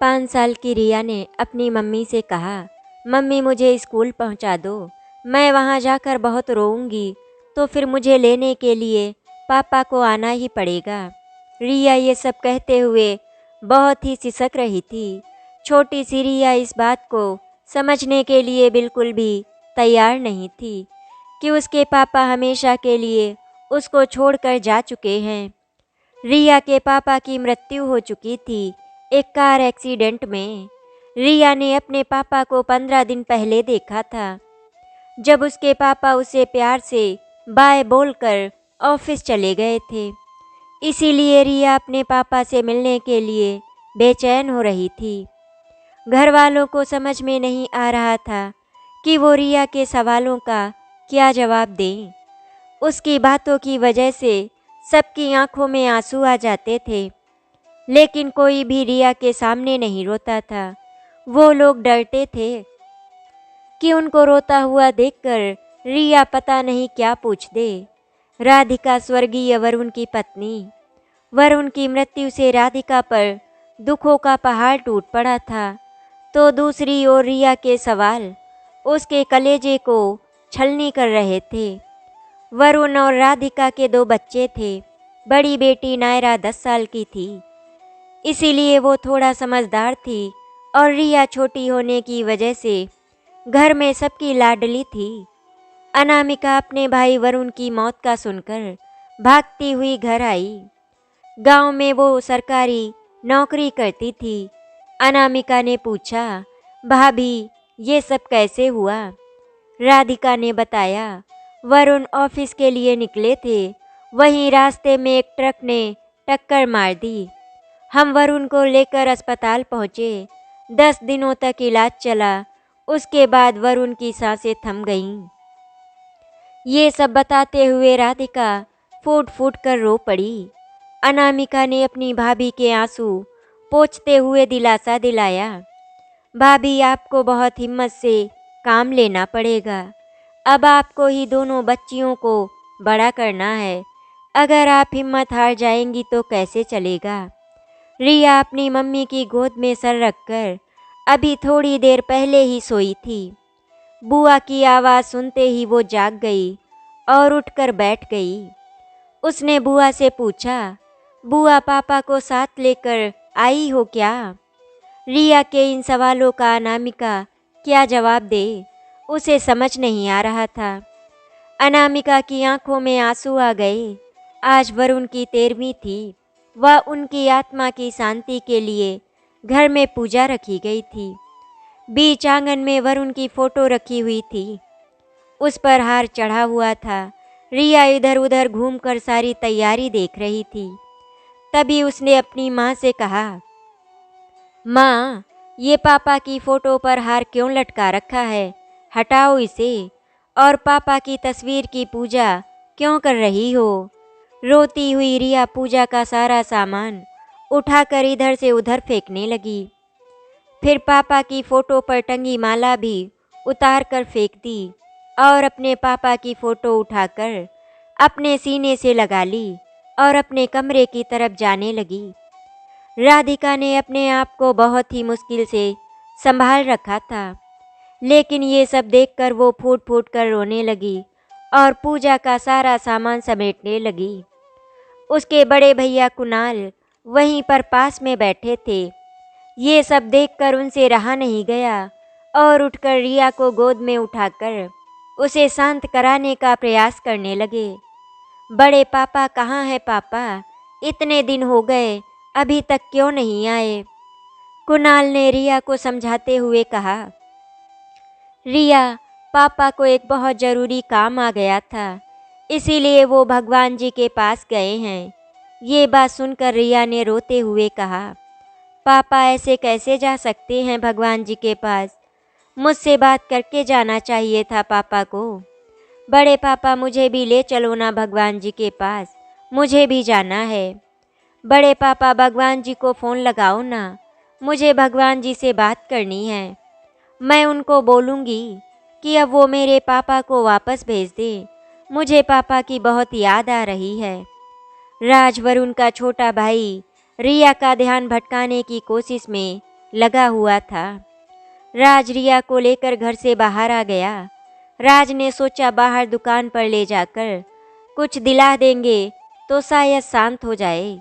5 साल की रिया ने अपनी मम्मी से कहा, मम्मी मुझे स्कूल पहुंचा दो, मैं वहां जाकर बहुत रोऊंगी, तो फिर मुझे लेने के लिए पापा को आना ही पड़ेगा। रिया ये सब कहते हुए बहुत ही सिसक रही थी। छोटी सी रिया इस बात को समझने के लिए बिल्कुल भी तैयार नहीं थी कि उसके पापा हमेशा के लिए उसको छोड़कर जा चुके हैं। रिया के पापा की मृत्यु हो चुकी थी एक कार एक्सीडेंट में। रिया ने अपने पापा को 15 दिन पहले देखा था, जब उसके पापा उसे प्यार से बाय बोलकर ऑफिस चले गए थे। इसीलिए रिया अपने पापा से मिलने के लिए बेचैन हो रही थी। घर वालों को समझ में नहीं आ रहा था कि वो रिया के सवालों का क्या जवाब दें। उसकी बातों की वजह से सबकी आंखों में आंसू आ जाते थे, लेकिन कोई भी रिया के सामने नहीं रोता था। वो लोग डरते थे कि उनको रोता हुआ देखकर रिया पता नहीं क्या पूछ दे। राधिका स्वर्गीय वरुण की पत्नी। वरुण की मृत्यु से राधिका पर दुखों का पहाड़ टूट पड़ा था, तो दूसरी ओर रिया के सवाल उसके कलेजे को छलनी कर रहे थे। वरुण और राधिका के 2 बच्चे थे। बड़ी बेटी नायरा 10 साल की थी, इसीलिए वो थोड़ा समझदार थी, और रिया छोटी होने की वजह से घर में सबकी लाडली थी। अनामिका अपने भाई वरुण की मौत का सुनकर भागती हुई घर आई। गांव में वो सरकारी नौकरी करती थी। अनामिका ने पूछा, भाभी ये सब कैसे हुआ? राधिका ने बताया, वरुण ऑफिस के लिए निकले थे, वहीं रास्ते में एक ट्रक ने टक्कर मार दी। हम वरुण को लेकर अस्पताल पहुँचे। 10 दिनों तक इलाज चला, उसके बाद वरुण की सांसें थम गईं। ये सब बताते हुए राधिका फूट फूट कर रो पड़ी। अनामिका ने अपनी भाभी के आंसू पोंछते हुए दिलासा दिलाया, भाभी आपको बहुत हिम्मत से काम लेना पड़ेगा। अब आपको ही दोनों बच्चियों को बड़ा करना है। अगर आप हिम्मत हार जाएंगी तो कैसे चलेगा? रिया अपनी मम्मी की गोद में सर रखकर अभी थोड़ी देर पहले ही सोई थी। बुआ की आवाज़ सुनते ही वो जाग गई और उठकर बैठ गई। उसने बुआ से पूछा, बुआ पापा को साथ लेकर आई हो क्या? रिया के इन सवालों का अनामिका क्या जवाब दे, उसे समझ नहीं आ रहा था। अनामिका की आंखों में आंसू आ गए। आज वरुण की 13वीं थी। वह उनकी आत्मा की शांति के लिए घर में पूजा रखी गई थी। बीच आंगन में वरुण की फोटो रखी हुई थी, उस पर हार चढ़ा हुआ था। रिया इधर उधर घूमकर सारी तैयारी देख रही थी। तभी उसने अपनी माँ से कहा, माँ ये पापा की फ़ोटो पर हार क्यों लटका रखा है? हटाओ इसे। और पापा की तस्वीर की पूजा क्यों कर रही हो? रोती हुई रिया पूजा का सारा सामान उठाकर इधर से उधर फेंकने लगी। फिर पापा की फ़ोटो पर टंगी माला भी उतार कर फेंक दी और अपने पापा की फ़ोटो उठाकर अपने सीने से लगा ली और अपने कमरे की तरफ जाने लगी। राधिका ने अपने आप को बहुत ही मुश्किल से संभाल रखा था, लेकिन ये सब देखकर वो फूट फूट कर रोने लगी और पूजा का सारा सामान समेटने लगी। उसके बड़े भैया कुणाल वहीं पर पास में बैठे थे। ये सब देखकर उनसे रहा नहीं गया और उठकर रिया को गोद में उठाकर उसे शांत कराने का प्रयास करने लगे। बड़े पापा कहाँ है पापा? इतने दिन हो गए, अभी तक क्यों नहीं आए? कुणाल ने रिया को समझाते हुए कहा, रिया पापा को एक बहुत ज़रूरी काम आ गया था, इसीलिए वो भगवान जी के पास गए हैं। ये बात सुनकर रिया ने रोते हुए कहा, पापा ऐसे कैसे जा सकते हैं भगवान जी के पास? मुझसे बात करके जाना चाहिए था पापा को। बड़े पापा मुझे भी ले चलो ना भगवान जी के पास, मुझे भी जाना है। बड़े पापा भगवान जी को फ़ोन लगाओ ना, मुझे भगवान जी से बात करनी है। मैं उनको बोलूँगी कि अब वो मेरे पापा को वापस भेज दे। मुझे पापा की बहुत याद आ रही है। राज वरुण का छोटा भाई रिया का ध्यान भटकाने की कोशिश में लगा हुआ था। राज रिया को लेकर घर से बाहर आ गया। राज ने सोचा बाहर दुकान पर ले जाकर कुछ दिला देंगे तो शायद शांत हो जाए,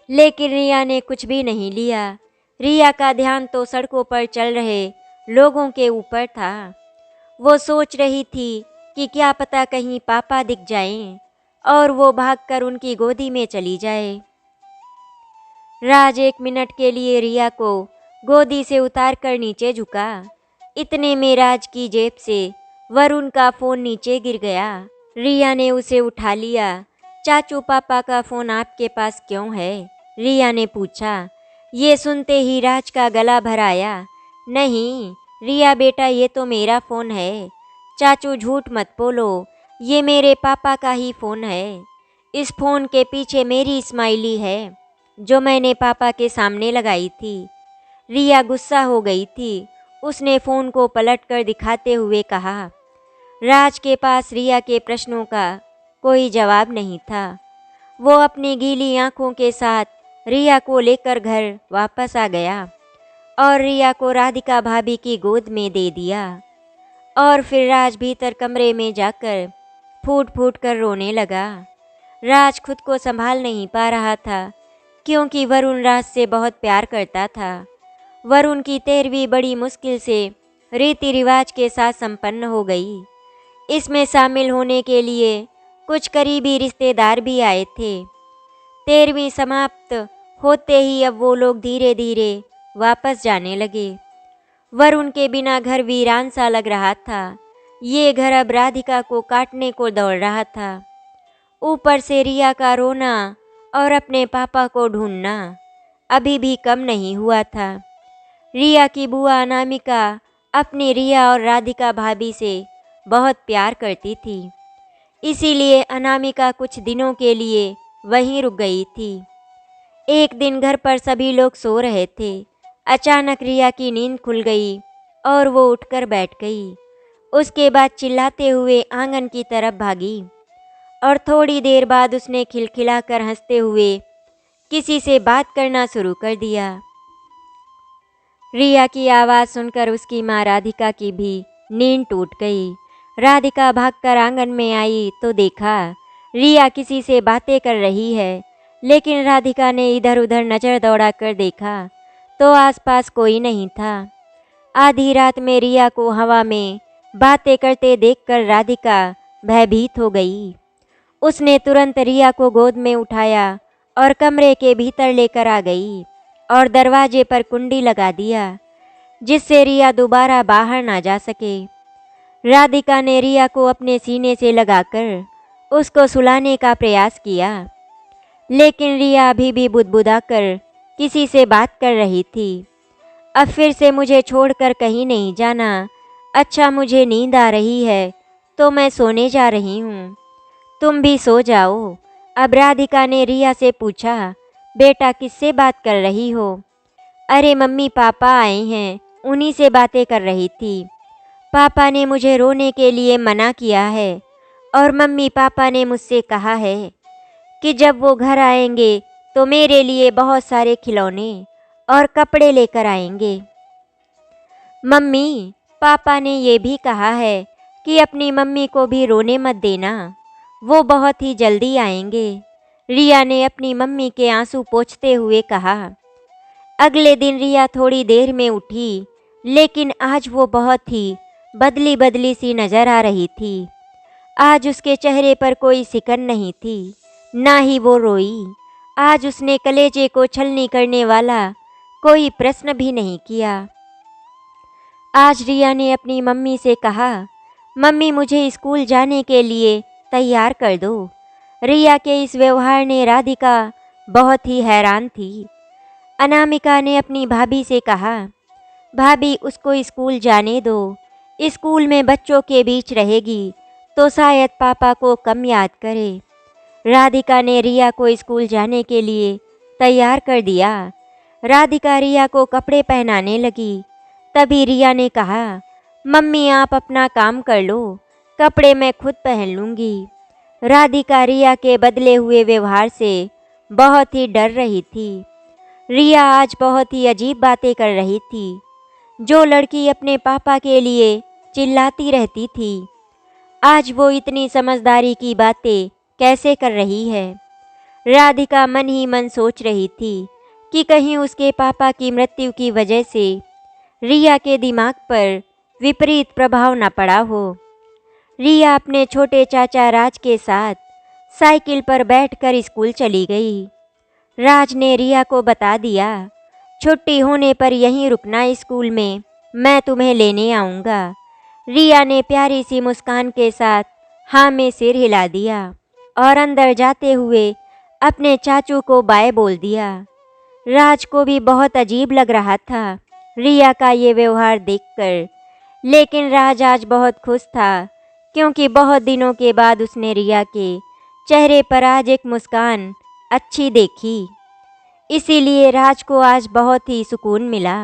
लेकिन रिया ने कुछ भी नहीं लिया। रिया का ध्यान तो सड़कों पर चल रहे लोगों के ऊपर था। वो सोच रही थी कि क्या पता कहीं पापा दिख जाएं और वो भागकर उनकी गोदी में चली जाए। राज 1 मिनट के लिए रिया को गोदी से उतारकर नीचे झुका। इतने में राज की जेब से वरुण का फ़ोन नीचे गिर गया। रिया ने उसे उठा लिया। चाचू, पापा का फ़ोन आपके पास क्यों है? रिया ने पूछा। ये सुनते ही राज का गला भर आया। नहीं रिया बेटा, ये तो मेरा फ़ोन है। चाचू झूठ मत बोलो, ये मेरे पापा का ही फ़ोन है। इस फ़ोन के पीछे मेरी स्माइली है जो मैंने पापा के सामने लगाई थी। रिया गुस्सा हो गई थी। उसने फ़ोन को पलटकर दिखाते हुए कहा। राज के पास रिया के प्रश्नों का कोई जवाब नहीं था। वो अपनी गीली आंखों के साथ रिया को लेकर घर वापस आ गया और रिया को राधिका भाभी की गोद में दे दिया। और फिर राज भीतर कमरे में जाकर फूट फूट कर रोने लगा। राज खुद को संभाल नहीं पा रहा था क्योंकि वरुण राज से बहुत प्यार करता था। वरुण की 13वीं बड़ी मुश्किल से रीति रिवाज के साथ संपन्न हो गई। इसमें शामिल होने के लिए कुछ करीबी रिश्तेदार भी आए थे। 13वीं समाप्त होते ही अब वो लोग धीरे धीरे वापस जाने लगे। वरुण के बिना घर वीरान सा लग रहा था। ये घर अब राधिका को काटने को दौड़ रहा था। ऊपर से रिया का रोना और अपने पापा को ढूंढना अभी भी कम नहीं हुआ था। रिया की बुआ अनामिका अपनी रिया और राधिका भाभी से बहुत प्यार करती थी, इसीलिए अनामिका कुछ दिनों के लिए वहीं रुक गई थी। एक दिन घर पर सभी लोग सो रहे थे। अचानक रिया की नींद खुल गई और वो उठकर बैठ गई। उसके बाद चिल्लाते हुए आंगन की तरफ भागी और थोड़ी देर बाद उसने खिलखिलाकर हंसते हुए किसी से बात करना शुरू कर दिया। रिया की आवाज़ सुनकर उसकी माँ राधिका की भी नींद टूट गई। राधिका भागकर आंगन में आई तो देखा रिया किसी से बातें कर रही है, लेकिन राधिका ने इधर उधर नज़र दौड़ाकर देखा तो आसपास कोई नहीं था। आधी रात में रिया को हवा में बातें करते देखकर राधिका भयभीत हो गई। उसने तुरंत रिया को गोद में उठाया और कमरे के भीतर लेकर आ गई और दरवाजे पर कुंडी लगा दिया जिससे रिया दोबारा बाहर ना जा सके। राधिका ने रिया को अपने सीने से लगाकर उसको सुलाने का प्रयास किया, लेकिन रिया अभी भी बुदबुदाकर किसी से बात कर रही थी। अब फिर से मुझे छोड़कर कहीं नहीं जाना। अच्छा, मुझे नींद आ रही है तो मैं सोने जा रही हूँ, तुम भी सो जाओ। अब राधिका ने रिया से पूछा, बेटा किससे बात कर रही हो? अरे मम्मी, पापा आए हैं, उन्हीं से बातें कर रही थी। पापा ने मुझे रोने के लिए मना किया है और मम्मी पापा ने मुझसे कहा है कि जब वो घर आएंगे तो मेरे लिए बहुत सारे खिलौने और कपड़े लेकर आएंगे। मम्मी, पापा ने ये भी कहा है कि अपनी मम्मी को भी रोने मत देना, वो बहुत ही जल्दी आएंगे। रिया ने अपनी मम्मी के आंसू पोंछते हुए कहा। अगले दिन रिया थोड़ी देर में उठी, लेकिन आज वो बहुत ही बदली बदली सी नज़र आ रही थी। आज उसके चेहरे पर कोई सिकन नहीं थी, ना ही वो रोई। आज उसने कलेजे को छलनी करने वाला कोई प्रश्न भी नहीं किया। आज रिया ने अपनी मम्मी से कहा, मम्मी मुझे स्कूल जाने के लिए तैयार कर दो। रिया के इस व्यवहार ने राधिका बहुत ही हैरान थी। अनामिका ने अपनी भाभी से कहा, भाभी उसको स्कूल जाने दो, स्कूल में बच्चों के बीच रहेगी तो शायद पापा को कम याद करे। राधिका ने रिया को स्कूल जाने के लिए तैयार कर दिया। राधिका रिया को कपड़े पहनाने लगी। तभी रिया ने कहा, मम्मी आप अपना काम कर लो, कपड़े मैं खुद पहन लूँगी। राधिका रिया के बदले हुए व्यवहार से बहुत ही डर रही थी। रिया आज बहुत ही अजीब बातें कर रही थी। जो लड़की अपने पापा के लिए चिल्लाती रहती थी, आज वो इतनी समझदारी की बातें कैसे कर रही है। राधिका मन ही मन सोच रही थी कि कहीं उसके पापा की मृत्यु की वजह से रिया के दिमाग पर विपरीत प्रभाव न पड़ा हो। रिया अपने छोटे चाचा राज के साथ साइकिल पर बैठकर स्कूल चली गई। राज ने रिया को बता दिया, छुट्टी होने पर यहीं रुकना स्कूल में, मैं तुम्हें लेने आऊँगा। रिया ने प्यारी सी मुस्कान के साथ हाँ में सिर हिला दिया और अंदर जाते हुए अपने चाचू को बाय बोल दिया। राज को भी बहुत अजीब लग रहा था रिया का ये व्यवहार देखकर, लेकिन राज आज बहुत खुश था क्योंकि बहुत दिनों के बाद उसने रिया के चेहरे पर आज एक मुस्कान अच्छी देखी। इसीलिए राज को आज बहुत ही सुकून मिला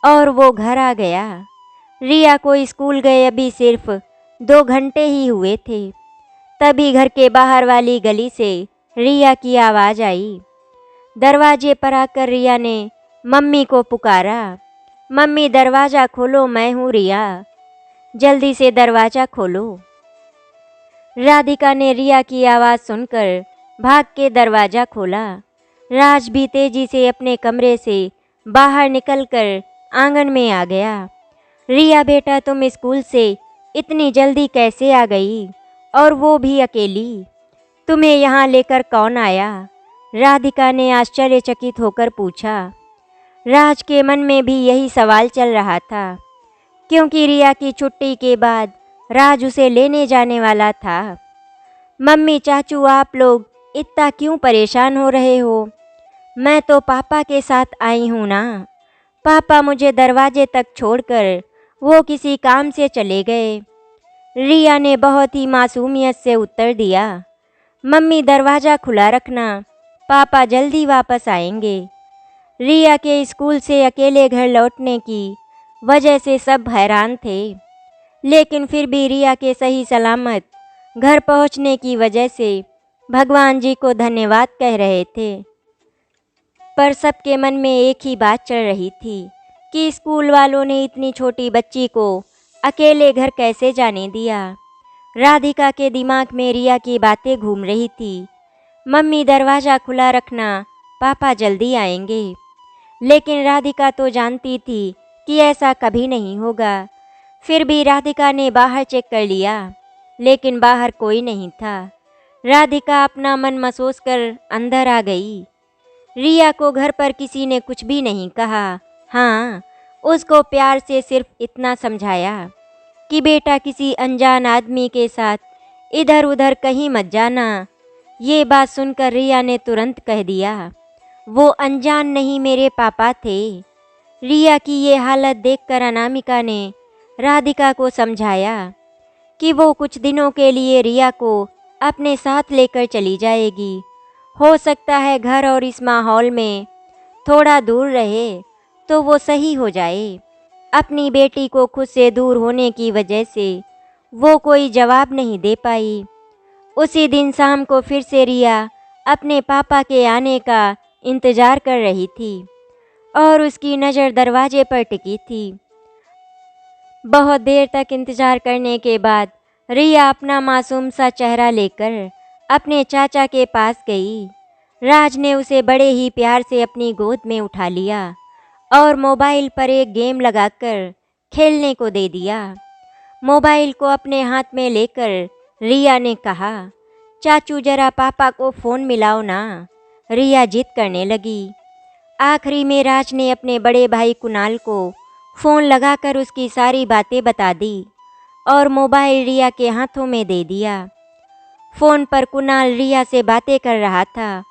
और वो घर आ गया। रिया को स्कूल गए अभी सिर्फ 2 घंटे ही हुए थे, तभी घर के बाहर वाली गली से रिया की आवाज़ आई। दरवाजे पर आकर रिया ने मम्मी को पुकारा, मम्मी दरवाज़ा खोलो, मैं हूँ रिया, जल्दी से दरवाज़ा खोलो। राधिका ने रिया की आवाज़ सुनकर भाग के दरवाज़ा खोला। राज भी तेजी से अपने कमरे से बाहर निकलकर आंगन में आ गया। रिया बेटा, तुम स्कूल से इतनी जल्दी कैसे आ गई, और वो भी अकेली? तुम्हें यहाँ लेकर कौन आया? राधिका ने आश्चर्यचकित होकर पूछा। राज के मन में भी यही सवाल चल रहा था क्योंकि रिया की छुट्टी के बाद राज उसे लेने जाने वाला था। मम्मी चाचू, आप लोग इतना क्यों परेशान हो रहे हो? मैं तो पापा के साथ आई हूँ ना। पापा मुझे दरवाजे तक छोड़कर वो किसी काम से चले गए। रिया ने बहुत ही मासूमियत से उत्तर दिया, मम्मी दरवाज़ा खुला रखना, पापा जल्दी वापस आएंगे। रिया के स्कूल से अकेले घर लौटने की वजह से सब हैरान थे, लेकिन फिर भी रिया के सही सलामत घर पहुंचने की वजह से भगवान जी को धन्यवाद कह रहे थे। पर सबके मन में एक ही बात चल रही थी कि स्कूल वालों ने इतनी छोटी बच्ची को अकेले घर कैसे जाने दिया। राधिका के दिमाग में रिया की बातें घूम रही थी, मम्मी दरवाज़ा खुला रखना, पापा जल्दी आएंगे। लेकिन राधिका तो जानती थी कि ऐसा कभी नहीं होगा। फिर भी राधिका ने बाहर चेक कर लिया, लेकिन बाहर कोई नहीं था। राधिका अपना मन मसोस कर अंदर आ गई। रिया को घर पर किसी ने कुछ भी नहीं कहा। हाँ, उसको प्यार से सिर्फ इतना समझाया कि बेटा किसी अनजान आदमी के साथ इधर उधर कहीं मत जाना। ये बात सुनकर रिया ने तुरंत कह दिया, वो अनजान नहीं, मेरे पापा थे। रिया की ये हालत देखकर अनामिका ने राधिका को समझाया कि वो कुछ दिनों के लिए रिया को अपने साथ लेकर चली जाएगी। हो सकता है घर और इस माहौल में थोड़ा दूर रहे तो वो सही हो जाए। अपनी बेटी को खुद से दूर होने की वजह से वो कोई जवाब नहीं दे पाई। उसी दिन शाम को फिर से रिया अपने पापा के आने का इंतज़ार कर रही थी और उसकी नज़र दरवाजे पर टिकी थी। बहुत देर तक इंतज़ार करने के बाद रिया अपना मासूम सा चेहरा लेकर अपने चाचा के पास गई। राज ने उसे बड़े ही प्यार से अपनी गोद में उठा लिया और मोबाइल पर एक गेम लगाकर खेलने को दे दिया। मोबाइल को अपने हाथ में लेकर रिया ने कहा, चाचू जरा पापा को फ़ोन मिलाओ ना। रिया जिद करने लगी। आखिरी में राज ने अपने बड़े भाई कुणाल को फ़ोन लगाकर उसकी सारी बातें बता दी और मोबाइल रिया के हाथों में दे दिया। फ़ोन पर कुणाल रिया से बातें कर रहा था,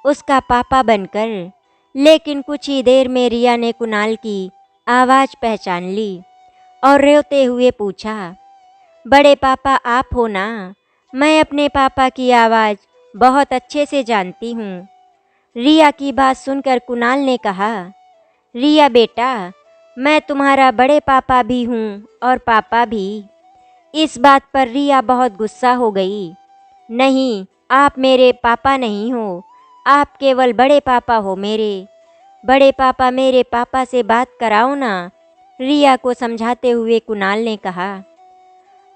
उसका पापा बनकर। लेकिन कुछ ही देर में रिया ने कुणाल की आवाज़ पहचान ली और रोते हुए पूछा, बड़े पापा आप हो ना? मैं अपने पापा की आवाज़ बहुत अच्छे से जानती हूँ। रिया की बात सुनकर कुणाल ने कहा, रिया बेटा, मैं तुम्हारा बड़े पापा भी हूँ और पापा भी। इस बात पर रिया बहुत गुस्सा हो गई। नहीं, आप मेरे पापा नहीं हो, आप केवल बड़े पापा हो मेरे। बड़े पापा मेरे पापा से बात कराओ ना, रिया को समझाते हुए कुणाल ने कहा।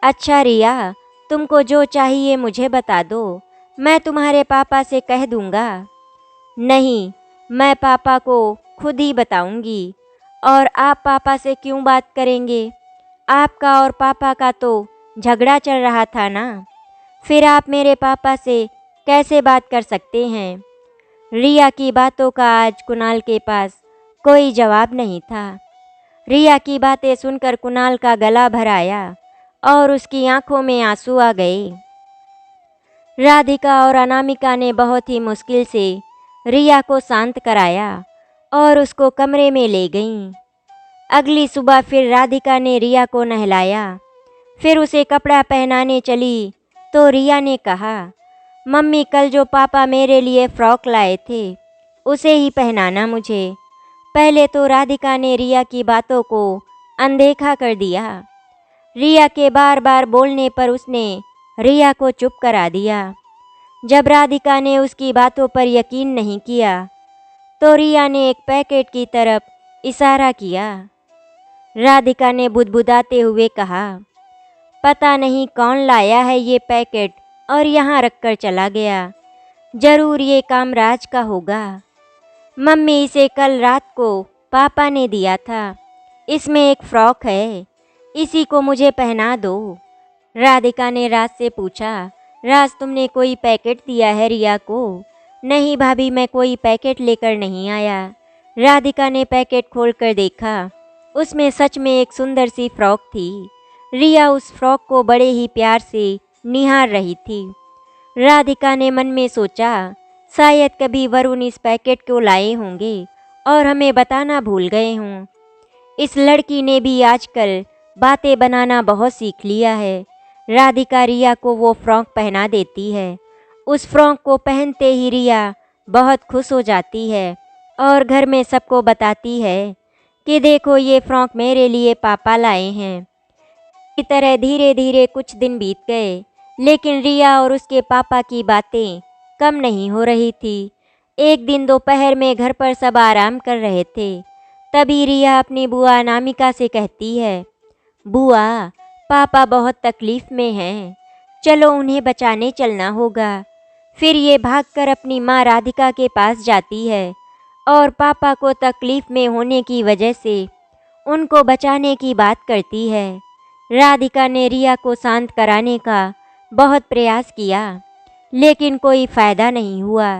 अच्छा रिया, तुमको जो चाहिए मुझे बता दो, मैं तुम्हारे पापा से कह दूंगा। नहीं, मैं पापा को खुद ही बताऊंगी। और आप पापा से क्यों बात करेंगे? आपका और पापा का तो झगड़ा चल रहा था ना, फिर आप मेरे पापा से कैसे बात कर सकते हैं? रिया की बातों का आज कुणाल के पास कोई जवाब नहीं था। रिया की बातें सुनकर कुणाल का गला भर आया और उसकी आंखों में आंसू आ गए। राधिका और अनामिका ने बहुत ही मुश्किल से रिया को शांत कराया और उसको कमरे में ले गईं। अगली सुबह फिर राधिका ने रिया को नहलाया, फिर उसे कपड़ा पहनाने चली तो रिया ने कहा, मम्मी कल जो पापा मेरे लिए फ़्रॉक लाए थे उसे ही पहनाना मुझे। पहले तो राधिका ने रिया की बातों को अनदेखा कर दिया। रिया के बार बार बोलने पर उसने रिया को चुप करा दिया। जब राधिका ने उसकी बातों पर यकीन नहीं किया तो रिया ने एक पैकेट की तरफ इशारा किया। राधिका ने बुदबुदाते हुए कहा, पता नहीं कौन लाया है ये पैकेट और यहाँ रखकर चला गया। जरूर ये काम राज का होगा। मम्मी इसे कल रात को पापा ने दिया था। इसमें एक फ़्रॉक है, इसी को मुझे पहना दो। राधिका ने राज से पूछा, राज तुमने कोई पैकेट दिया है रिया को? नहीं भाभी, मैं कोई पैकेट लेकर नहीं आया। राधिका ने पैकेट खोलकर देखा, उसमें सच में एक सुंदर सी फ़्रॉक थी। रिया उस फ़्रॉक को बड़े ही प्यार से निहार रही थी। राधिका ने मन में सोचा, शायद कभी वरुण इस पैकेट को लाए होंगे और हमें बताना भूल गए हों। इस लड़की ने भी आजकल बातें बनाना बहुत सीख लिया है। राधिका रिया को वो फ़्रॉक पहना देती है। उस फ़्रॉक को पहनते ही रिया बहुत खुश हो जाती है और घर में सबको बताती है कि देखो ये फ़्रॉक मेरे लिए पापा लाए हैं। इसी तरह धीरे धीरे कुछ दिन बीत गए, लेकिन रिया और उसके पापा की बातें कम नहीं हो रही थी। एक दिन दोपहर में घर पर सब आराम कर रहे थे, तभी रिया अपनी बुआ अनामिका से कहती है, बुआ पापा बहुत तकलीफ़ में हैं, चलो उन्हें बचाने चलना होगा। फिर ये भागकर अपनी माँ राधिका के पास जाती है और पापा को तकलीफ़ में होने की वजह से उनको बचाने की बात करती है। राधिका ने रिया को शांत कराने का बहुत प्रयास किया, लेकिन कोई फ़ायदा नहीं हुआ।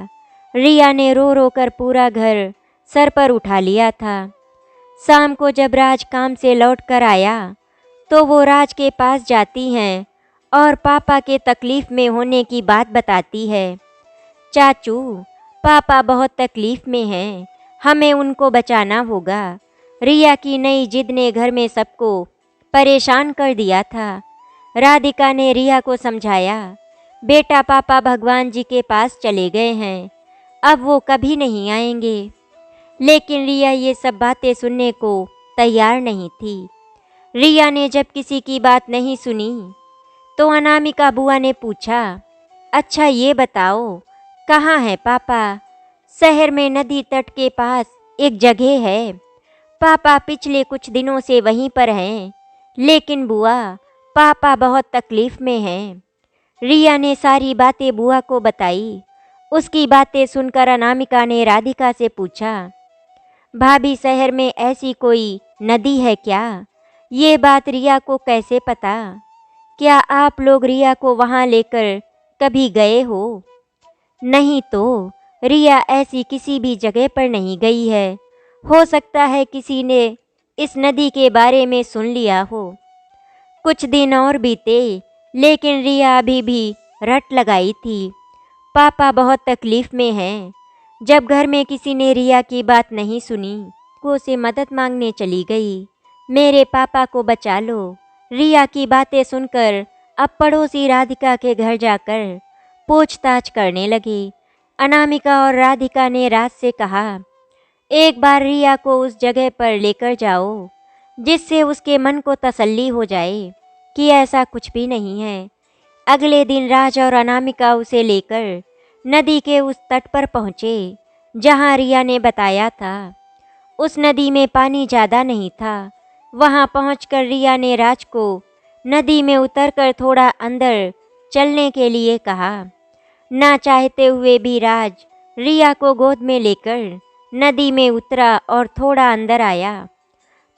रिया ने रो रो कर पूरा घर सर पर उठा लिया था। शाम को जब राज काम से लौट कर आया तो वो राज के पास जाती हैं और पापा के तकलीफ़ में होने की बात बताती है। चाचू, पापा बहुत तकलीफ़ में हैं, हमें उनको बचाना होगा। रिया की नई जिद ने घर में सबको परेशान कर दिया था। राधिका ने रिया को समझाया, बेटा पापा भगवान जी के पास चले गए हैं, अब वो कभी नहीं आएंगे। लेकिन रिया ये सब बातें सुनने को तैयार नहीं थी। रिया ने जब किसी की बात नहीं सुनी तो अनामिका बुआ ने पूछा, अच्छा ये बताओ कहाँ है पापा? शहर में नदी तट के पास एक जगह है, पापा पिछले कुछ दिनों से वहीं पर हैं। लेकिन बुआ पापा बहुत तकलीफ़ में हैं। रिया ने सारी बातें बुआ को बताई। उसकी बातें सुनकर अनामिका ने राधिका से पूछा, भाभी शहर में ऐसी कोई नदी है क्या? ये बात रिया को कैसे पता? क्या आप लोग रिया को वहाँ लेकर कभी गए हो? नहीं तो रिया ऐसी किसी भी जगह पर नहीं गई है। हो सकता है किसी ने इस नदी के बारे में सुन लिया हो। कुछ दिन और बीते, लेकिन रिया अभी भी रट लगाई थी। पापा बहुत तकलीफ़ में हैं। जब घर में किसी ने रिया की बात नहीं सुनी, वो से मदद मांगने चली गई, मेरे पापा को बचा लो। रिया की बातें सुनकर अब पड़ोसी राधिका के घर जाकर पूछताछ करने लगे। अनामिका और राधिका ने राज से कहा, एक बार रिया को उस जगह पर लेकर जाओ जिससे उसके मन को तसल्ली हो जाए कि ऐसा कुछ भी नहीं है। अगले दिन राज और अनामिका उसे लेकर नदी के उस तट पर पहुँचे जहाँ रिया ने बताया था। उस नदी में पानी ज़्यादा नहीं था। वहाँ पहुंचकर रिया ने राज को नदी में उतरकर थोड़ा अंदर चलने के लिए कहा। ना चाहते हुए भी राज रिया को गोद में लेकर नदी में उतरा और थोड़ा अंदर आया।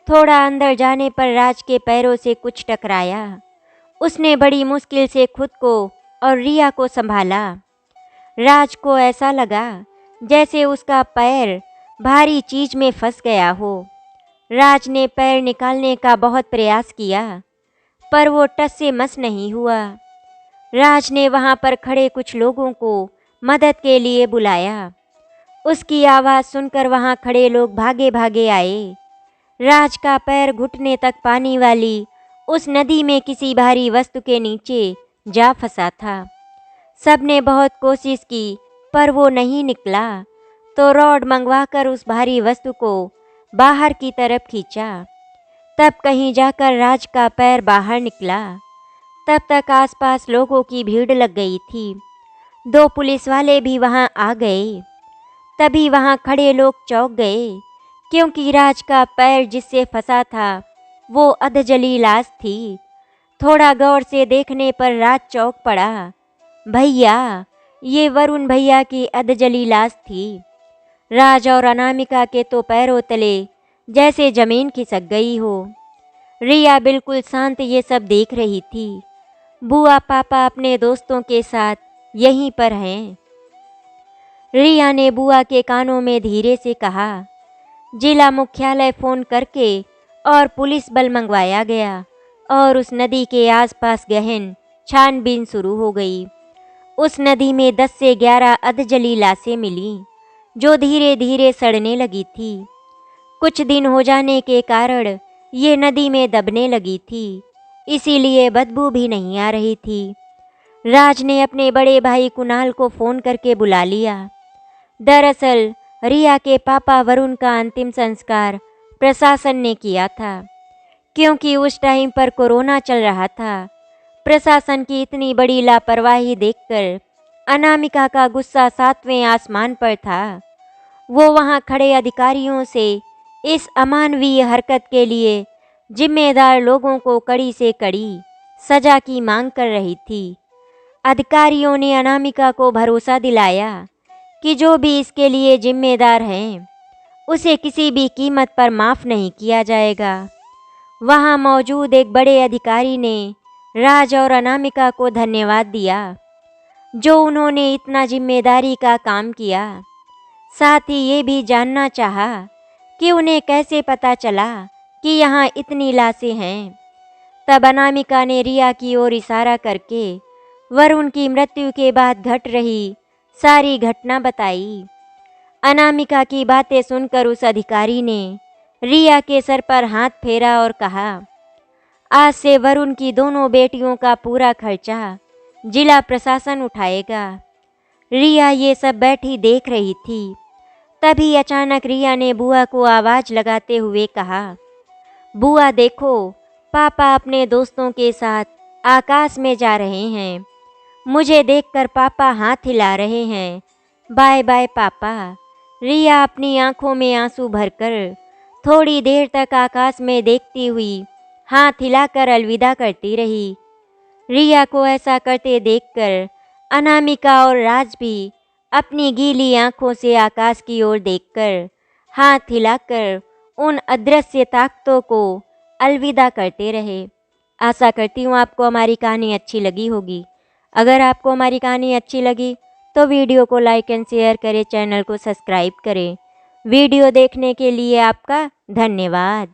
थोड़ा अंदर जाने पर राज के पैरों से कुछ टकराया। उसने बड़ी मुश्किल से खुद को और रिया को संभाला। राज को ऐसा लगा जैसे उसका पैर भारी चीज में फंस गया हो। राज ने पैर निकालने का बहुत प्रयास किया, पर वो टस से मस नहीं हुआ। राज ने वहाँ पर खड़े कुछ लोगों को मदद के लिए बुलाया। उसकी आवाज़ सुनकर वहाँ खड़े लोग भागे भागे आए। राज का पैर घुटने तक पानी वाली उस नदी में किसी भारी वस्तु के नीचे जा फंसा था। सबने बहुत कोशिश की, पर वो नहीं निकला, तो रॉड मंगवाकर उस भारी वस्तु को बाहर की तरफ खींचा। तब कहीं जाकर राज का पैर बाहर निकला। तब तक आसपास लोगों की भीड़ लग गई थी। 2 पुलिस वाले भी वहां आ गए। तभी वहां खड़े लोग चौंक गए, क्योंकि राज का पैर जिससे फंसा था वो अधजली लाश थी। थोड़ा गौर से देखने पर राज चौंक पड़ा। भैया, ये वरुण भैया की अधजली लाश थी। राज और अनामिका के तो पैरों तले जैसे जमीन खिसक गई हो। रिया बिल्कुल शांत ये सब देख रही थी। बुआ पापा अपने दोस्तों के साथ यहीं पर हैं। रिया ने बुआ के कानों में धीरे से कहा। जिला मुख्यालय फ़ोन करके और पुलिस बल मंगवाया गया और उस नदी के आसपास गहन छानबीन शुरू हो गई। उस नदी में 10 से 11 अधजली लाशें मिली, जो धीरे धीरे सड़ने लगी थी। कुछ दिन हो जाने के कारण ये नदी में दबने लगी थी, इसीलिए बदबू भी नहीं आ रही थी। राज ने अपने बड़े भाई कुणाल को फ़ोन करके बुला लिया। दरअसल रिया के पापा वरुण का अंतिम संस्कार प्रशासन ने किया था, क्योंकि उस टाइम पर कोरोना चल रहा था। प्रशासन की इतनी बड़ी लापरवाही देखकर अनामिका का गुस्सा 7वें आसमान पर था। वो वहां खड़े अधिकारियों से इस अमानवीय हरकत के लिए जिम्मेदार लोगों को कड़ी से कड़ी सजा की मांग कर रही थी। अधिकारियों ने अनामिका को भरोसा दिलाया कि जो भी इसके लिए जिम्मेदार हैं, उसे किसी भी कीमत पर माफ़ नहीं किया जाएगा। वहां मौजूद एक बड़े अधिकारी ने राज और अनामिका को धन्यवाद दिया, जो उन्होंने इतना जिम्मेदारी का काम किया। साथ ही ये भी जानना चाहा कि उन्हें कैसे पता चला कि यहाँ इतनी लाशें हैं। तब अनामिका ने रिया की ओर इशारा करके वरुण की मृत्यु के बाद घट रही सारी घटना बताई। अनामिका की बातें सुनकर उस अधिकारी ने रिया के सर पर हाथ फेरा और कहा, आज से वरुण की दोनों बेटियों का पूरा खर्चा जिला प्रशासन उठाएगा। रिया ये सब बैठी देख रही थी। तभी अचानक रिया ने बुआ को आवाज़ लगाते हुए कहा, बुआ देखो, पापा अपने दोस्तों के साथ आकाश में जा रहे हैं। मुझे देखकर पापा हाथ हिला रहे हैं। बाय बाय पापा। रिया अपनी आंखों में आंसू भरकर थोड़ी देर तक आकाश में देखती हुई हाथ हिलाकर अलविदा करती रही। रिया को ऐसा करते देखकर अनामिका और राज भी अपनी गीली आंखों से आकाश की ओर देखकर हाथ हिलाकर उन अदृश्य ताकतों को अलविदा करते रहे। आशा करती हूँ आपको हमारी कहानी अच्छी लगी होगी। अगर आपको हमारी कहानी अच्छी लगी तो वीडियो को लाइक एंड शेयर करें, चैनल को सब्सक्राइब करें। वीडियो देखने के लिए आपका धन्यवाद।